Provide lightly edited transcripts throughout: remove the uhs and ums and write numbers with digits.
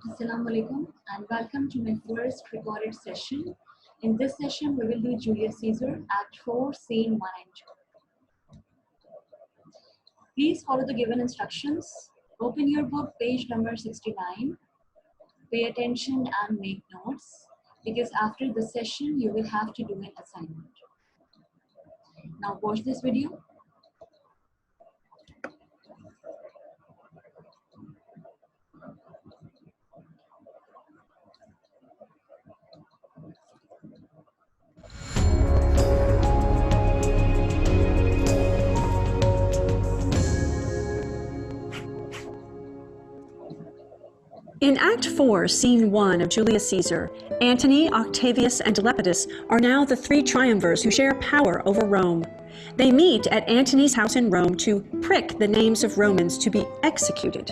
Assalamu alaikum and welcome to my first recorded session. In this session, we will do Julius Caesar, Act 4, Scene 1 and 2. Please follow the given instructions. Open your book, page number 69. Pay attention and make notes because after the session, you will have to do an assignment. Now watch this video. In Act 4, Scene 1 of Julius Caesar, Antony, Octavius, and Lepidus are now the three triumvirs who share power over Rome. They meet at Antony's house in Rome to prick the names of Romans to be executed.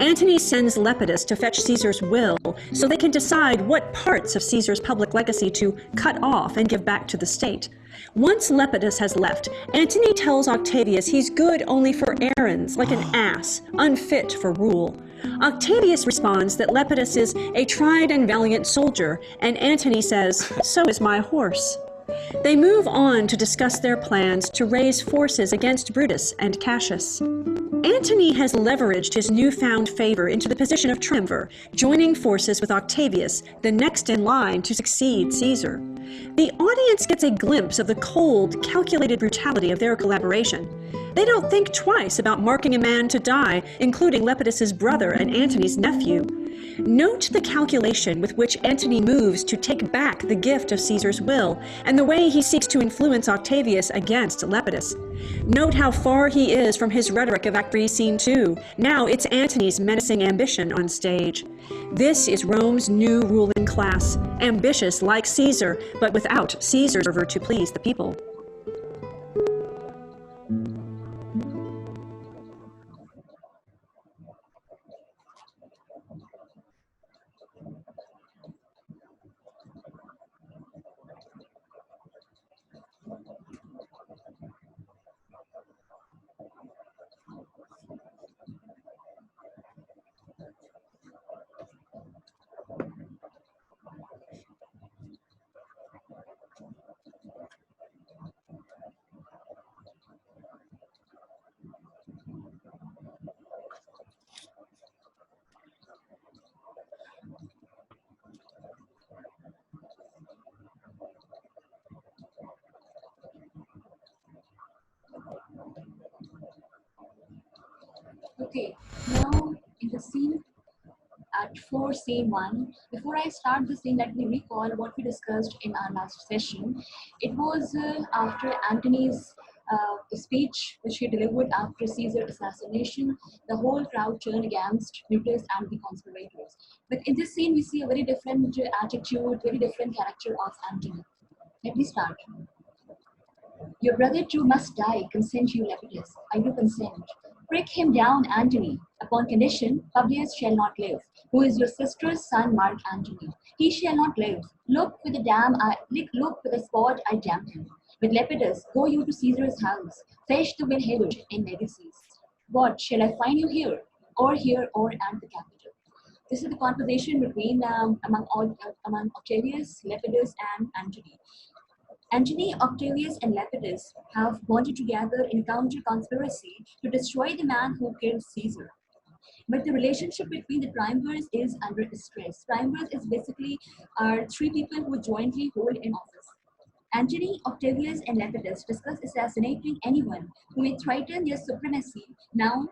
Antony sends Lepidus to fetch Caesar's will so they can decide what parts of Caesar's public legacy to cut off and give back to the state. Once Lepidus has left, Antony tells Octavius he's good only for errands, like an ass, unfit for rule. Octavius responds that Lepidus is a tried and valiant soldier, and Antony says, "So is my horse." They move on to discuss their plans to raise forces against Brutus and Cassius. Antony has leveraged his newfound favor into the position of triumvir, joining forces with Octavius, the next in line to succeed Caesar. The audience gets a glimpse of the cold, calculated brutality of their collaboration. They don't think twice about marking a man to die, including Lepidus's brother and Antony's nephew. Note the calculation with which Antony moves to take back the gift of Caesar's will, and the way he seeks to influence Octavius against Lepidus. Note how far he is from his rhetoric of Act 3, Scene 2. Now it's Antony's menacing ambition on stage. This is Rome's new ruling class, ambitious like Caesar, but without Caesar's fervor to please the people. Okay, now in the scene Act 4, Scene 1, before I start the scene, let me recall what we discussed in our last session. It was after Antony's speech, which he delivered after Caesar's assassination. The whole crowd turned against Brutus and the conspirators. But in this scene, we see a very different attitude, very different character of Antony. Let me start. Your brother too must die, consent you, Lepidus. I do consent. Prick him down, Antony. Upon condition, Publius shall not live, who is your sister's son, Mark Antony. He shall not live. Look with the spot I damned him. With Lepidus, go you to Caesar's house. Fetch the will-held in Medicis. What, shall I find you here, or at the capital? This is the conversation between among Octavius, Lepidus, and Antony. Antony, Octavius, and Lepidus have bonded together in counter-conspiracy to destroy the man who killed Caesar. But the relationship between the triumvirs is under stress. Triumvirs is basically three people who jointly hold an office. Antony, Octavius, and Lepidus discuss assassinating anyone who may threaten their supremacy now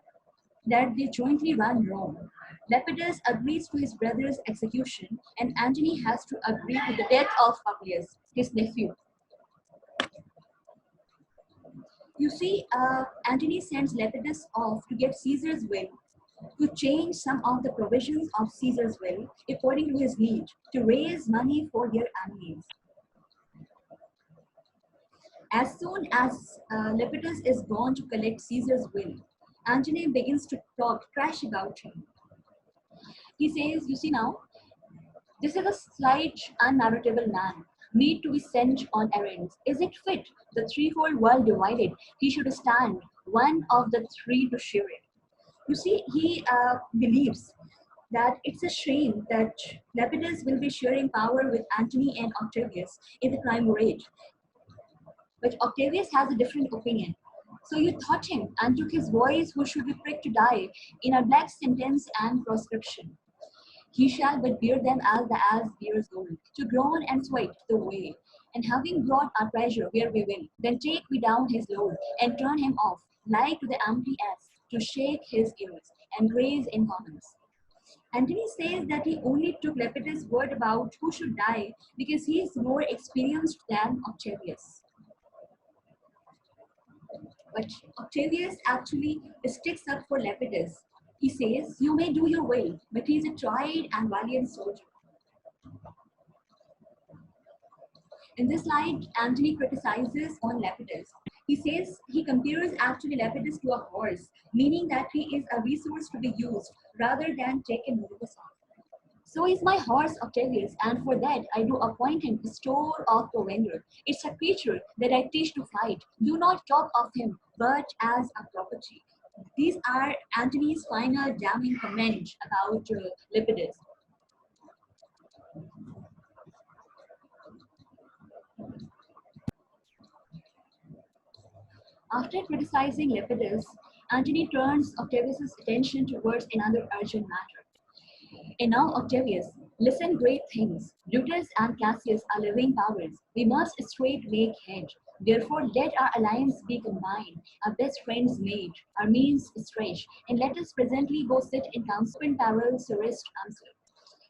that they jointly run Rome. Lepidus agrees to his brother's execution, and Antony has to agree to the death of Publius, his nephew. You see, Antony sends Lepidus off to get Caesar's will, to change some of the provisions of Caesar's will according to his need, to raise money for their enemies. As soon as Lepidus is gone to collect Caesar's will, Antony begins to talk trash about him. He says, you see now, this is a slight, unmarriageable man, need to be sent on errands. Is it fit, the threefold world divided, he should stand, one of the three to share it? You see, he believes that it's a shame that Lepidus will be sharing power with Antony and Octavius in the triumvirate. But Octavius has a different opinion. So you thought him and took his voice, who should be pricked to die in a black sentence and proscription. He shall but bear them as the ass bears gold, to groan and sweat the way. And having brought our treasure where we will, then take we down his load, and turn him off, like to the empty ass, to shake his ears, and graze in commons. Antony says that he only took Lepidus' word about who should die because he is more experienced than Octavius. But Octavius actually sticks up for Lepidus. He says, "You may do your will, but he is a tried and valiant soldier." In this slide, Antony criticizes on Lepidus. He says he compares actually Lepidus to a horse, meaning that he is a resource to be used rather than taken with the song. "So is my horse Octavius, and for that I do appoint him store of provender. It's a creature that I teach to fight. Do not talk of him, but as a property." These are Antony's final damning comment about Lepidus. After criticizing Lepidus, Antony turns Octavius' attention towards another urgent matter. "And now, Octavius, listen great things. Brutus and Cassius are living powers. We must straight make head. Therefore, let our alliance be combined, our best friends made, our means stretched, and let us presently go sit in council in parallel Surest answer."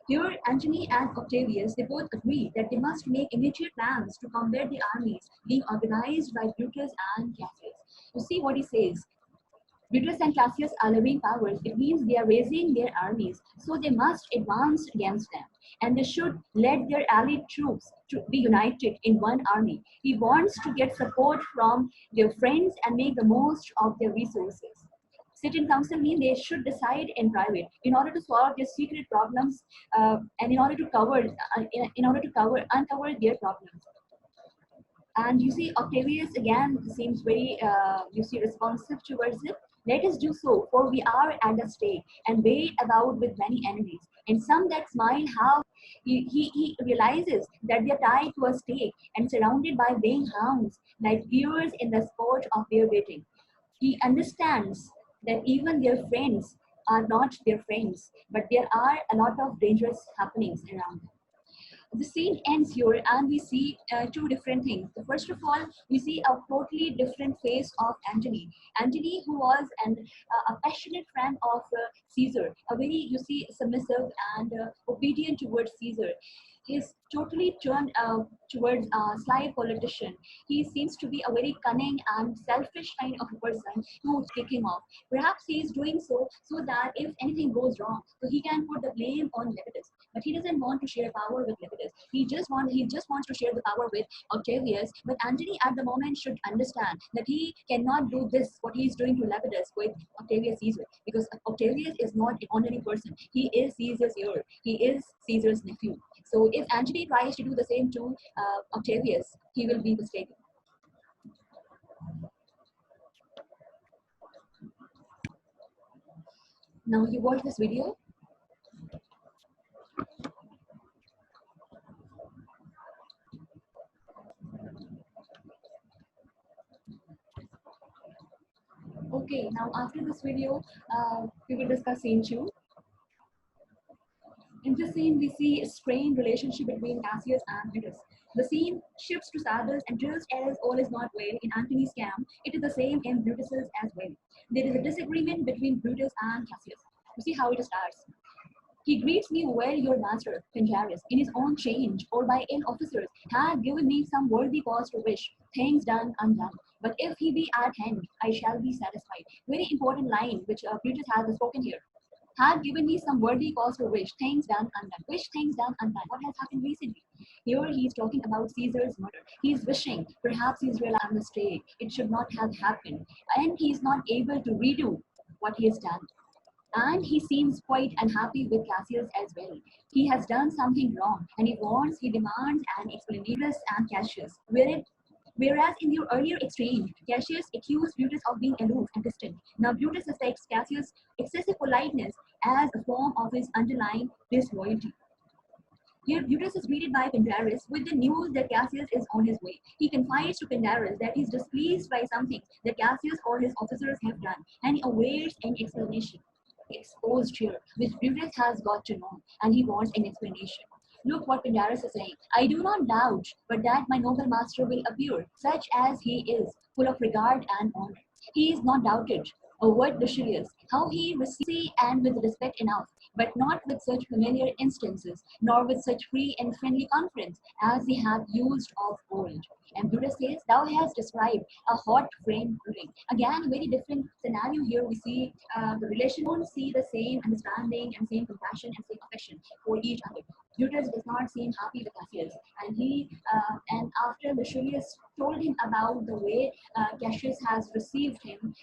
Here, Antony and Octavius, they both agree that they must make immediate plans to combat the armies being organized by Brutus and Cassius. You see what he says. Brutus and Cassius are living powers. It means they are raising their armies, so they must advance against them. And they should let their allied troops to be united in one army. He wants to get support from their friends and make the most of their resources. Sit in council means they should decide in private in order to solve their secret problems and in order to uncover their problems. And you see, Octavius again seems very, responsive towards it. "Let us do so, for we are at the stake, and wait about with many enemies. And some that smile how he realizes that they are tied to a stake and surrounded by baying hounds, like deers in the sport of their waiting. He understands that even their friends are not their friends, but there are a lot of dangerous happenings around them." The scene ends here and we see two different things. First of all, we see a totally different face of Antony. Antony, who was a passionate friend of Caesar, a very, you see, submissive and obedient towards Caesar. He's totally turned towards a sly politician. He seems to be a very cunning and selfish kind of a person who's kicking off. Perhaps he is doing so that if anything goes wrong, so he can put the blame on Lepidus. But he doesn't want to share power with Lepidus. He just wants to share the power with Octavius. But Antony at the moment should understand that he cannot do this what he is doing to Lepidus with Octavius Caesar, because Octavius is not an ordinary person. He is Caesar's heir. He is Caesar's nephew. So if Antony tries to do the same to Octavius, he will be mistaken. Now you watch this video. Okay, now after this video, we will discuss scene 2. In this scene, we see a strained relationship between Cassius and Brutus. The scene shifts to sadness, and just as all is not well in Antony's camp, it is the same in Brutus's as well. There is a disagreement between Brutus and Cassius. You see how it starts. "He greets me well, your master, Pancharis, in his own change, or by ill officers, hath given me some worthy cause to wish, things done undone. But if he be at hand, I shall be satisfied." Very important line which Brutus has spoken here. "Had given me some worthy cause to wish, things done undone." Wish things done undone. What has happened recently? Here he is talking about Caesar's murder. He is wishing, perhaps he's realized a mistake. It should not have happened. And he is not able to redo what he has done. And he seems quite unhappy with Cassius as well. He has done something wrong and he demands an explanation and Cassius. Whereas in your earlier exchange, Cassius accused Brutus of being aloof and distant. Now Brutus suspects Cassius' excessive politeness as a form of his underlying disloyalty. Here, Brutus is greeted by Pandarus with the news that Cassius is on his way. He confides to Pandarus that he is displeased by something that Cassius or his officers have done, and he awaits an explanation. Exposed here, which Brutus has got to know, and he wants an explanation. Look what Pandarus is saying. I do not doubt, but that my noble master will appear, such as he is, full of regard and honor. He is not doubted. A word Lucius, how he receives and with respect enough, but not with such familiar instances, nor with such free and friendly conference as he hath used of old. And Brutus says, Thou hast described a hot frame cooling. Again, a very different scenario here. We see the relation don't see the same understanding and same compassion and same affection for each other. Brutus does not seem happy with Cassius, and after Lucius told him about the way Cassius has received him,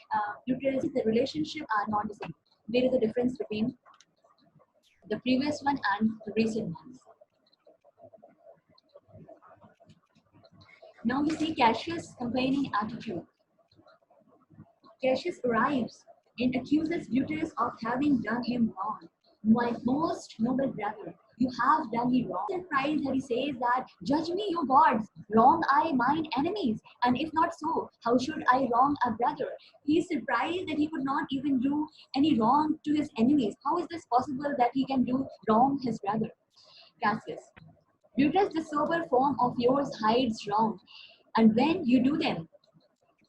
Brutus, the relationship are not the same. There is a difference between the previous one and the recent ones. Now we see Cassius' complaining attitude. Cassius arrives and accuses Brutus of having done him wrong. My most noble brother, you have done me wrong. Surprised that he says that, judge me, you gods, wrong I mine enemies, and if not so, how should I wrong a brother? He is surprised that he could not even do any wrong to his enemies. How is this possible that he can do wrong his brother? Cassius, Brutus, the sober form of yours hides wrong, and when you do them,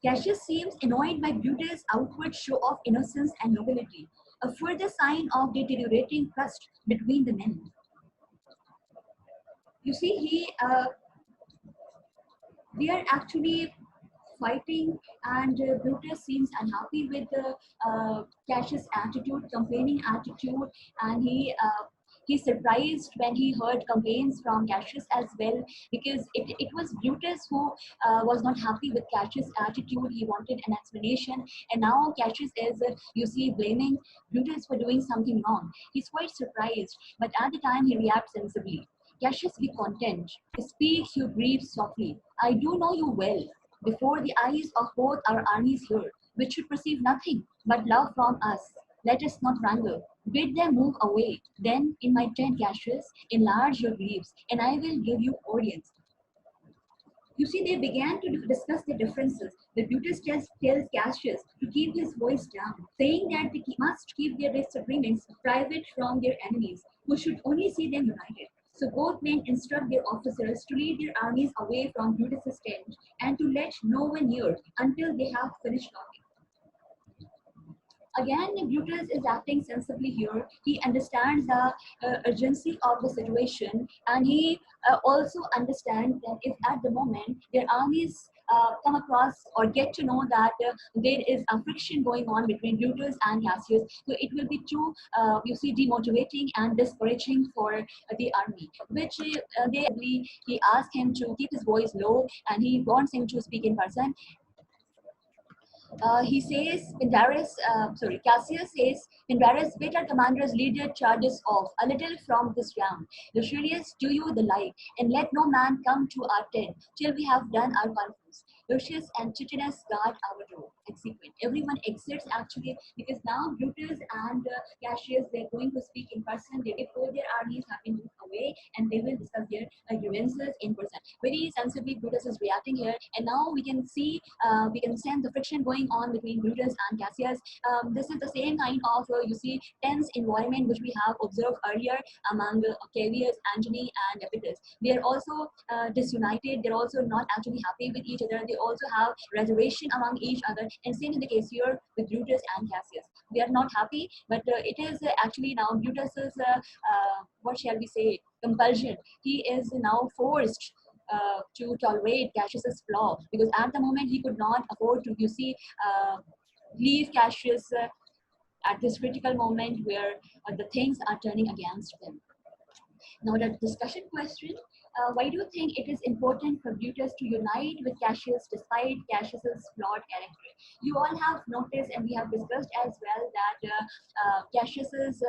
Cassius seems annoyed by Brutus' outward show of innocence and nobility, a further sign of deteriorating trust between the men. You see, they are actually fighting, and Brutus seems unhappy with Cassius' attitude, complaining attitude, and he's surprised when he heard complaints from Cassius as well, because it was Brutus who was not happy with Cassius' attitude. He wanted an explanation, and now Cassius is, you see, blaming Brutus for doing something wrong. He's quite surprised, but at the time he reacts sensibly. Cassius, be content. Speak, you grieve softly. I do know you well. Before the eyes of both our armies here, which should perceive nothing but love from us, let us not wrangle. Bid them move away. Then, in my tent, Cassius, enlarge your griefs, and I will give you audience. You see, they began to discuss the differences. The Brutus just tells Cassius to keep his voice down, saying that they must keep their disagreements private from their enemies, who should only see them united. So both men instruct their officers to lead their armies away from Brutus's tent and to let no one near until they have finished talking. Again, Brutus is acting sensibly here. He understands the urgency of the situation, and he also understands that if at the moment their armies come across or get to know that there is a friction going on between Brutus and Cassius, so it will be too, you see, demotivating and discouraging for the army, which he asked him to keep his voice low, and he wants him to speak in person. He says, Cassius says, Pindarus, bid our commanders lead their charges off a little from this ground. Lucius, do you the like, and let no man come to our tent till we have done our conference. Lucius and Titus guard our door. Exequent. Everyone exits actually, because now Brutus and Cassius, they're going to speak in person. Before their armies have been moved away, and they will discuss their grievances in person. Very sensibly, Brutus is reacting here, and now we can see, we can sense the friction going on between Brutus and Cassius. This is the same kind of, you see, tense environment which we have observed earlier among Octavius, Antony, and Epictetus. They are also disunited. They're also not actually happy with each other. They also have reservation among each other. And same in the case here with Brutus and Cassius. They are not happy, but it is actually now Brutus's, what shall we say, compulsion. He is now forced to tolerate Cassius's flaw, because at the moment he could not afford to, you see, leave Cassius at this critical moment where the things are turning against him. Now the discussion question, Why do you think it is important for Brutus to unite with Cassius despite Cassius's flawed character? You all have noticed, and we have discussed as well, that Cassius's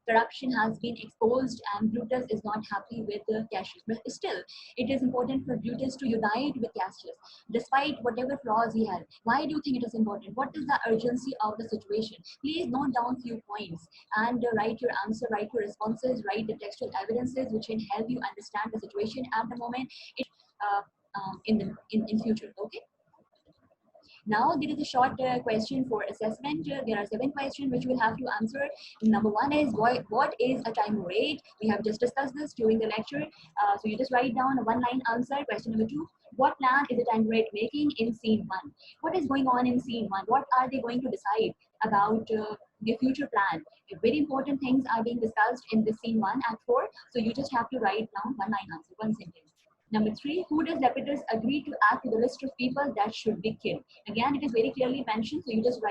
corruption has been exposed, and Brutus is not happy with Cassius. But still, it is important for Brutus to unite with Cassius despite whatever flaws he had. Why do you think it is important? What is the urgency of the situation? Please note down few points and write your answer, write your responses, write the textual evidences which can help you understand the situation at the moment uh, in future. Okay. Now there is a short question for assessment. There are 7 questions which we'll have to answer. Number 1 is what is a time rate? We have just discussed this during the lecture. So you just write down a 1-line answer. Question number 2, what plan is the time rate making in scene 1? What is going on in scene 1? What are they going to decide about their future plan? Very important things are being discussed in the scene 1 act 4. So you just have to write down 1-line answer, 1 sentence. Number 3, who does Lepidus agree to add to the list of people that should be killed? Again, it is very clearly mentioned, so you just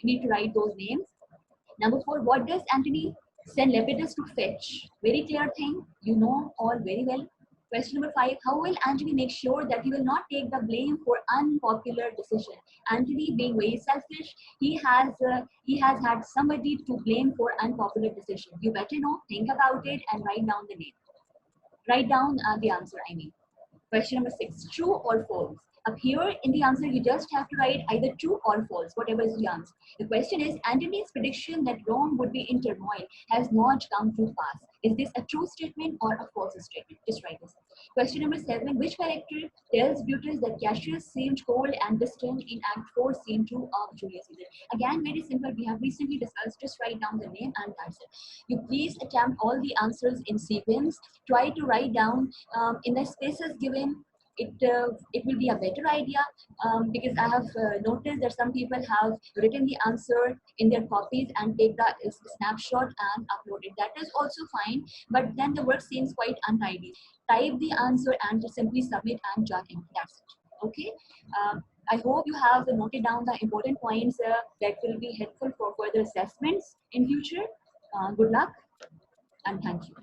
need to write those names. Number 4, what does Antony send Lepidus to fetch? Very clear thing, you know all very well. Question number 5, how will Antony make sure that he will not take the blame for unpopular decision? Antony, being very selfish, he has had somebody to blame for unpopular decision. You better know, think about it, and write down the name. Write down the answer, I mean. Question number 6, true or false? Up here in the answer, you just have to write either true or false, whatever is the answer. The question is, Antony's prediction that Rome would be in turmoil has not come to pass. Is this a true statement or a false statement? Just write this. Question number 7, which character tells Brutus that Cassius seemed cold and distant in Act 4, Scene 2 of Julius Caesar? Again, very simple. We have recently discussed. Just write down the name and that's it. You please attempt all the answers in sequence. Try to write down in the spaces given. It will be a better idea because I have noticed that some people have written the answer in their copies and take the snapshot and upload it. That is also fine, but then the work seems quite untidy. Type the answer and just simply submit and jot in. That's it. Okay. I hope you have noted down the important points that will be helpful for further assessments in future. Good luck and thank you.